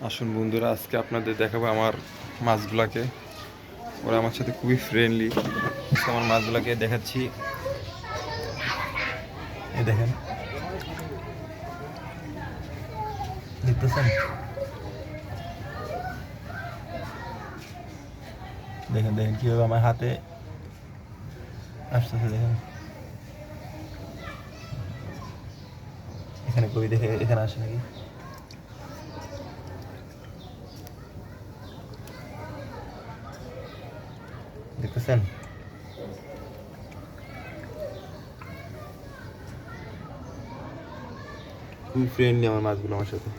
আসুন বন্ধুরা, আজকে আপনাদের দেখাবো আমার মাছগুলাকে। ওরা আমার সাথে খুবই ফ্রেন্ডলি। আজকে আমার মাছগুলাকে দেখাচ্ছি। এই দেখেন, দেখতেছেন? দেখেন দেখেন কীভাবে আমার হাতে আসতেছে। দেখেন এখানে কবি, দেখে এখানে আসে নাকি, দেখতেছেন? খুবই ফ্রেন্ডলি আমার মাছগুলো আমার সাথে।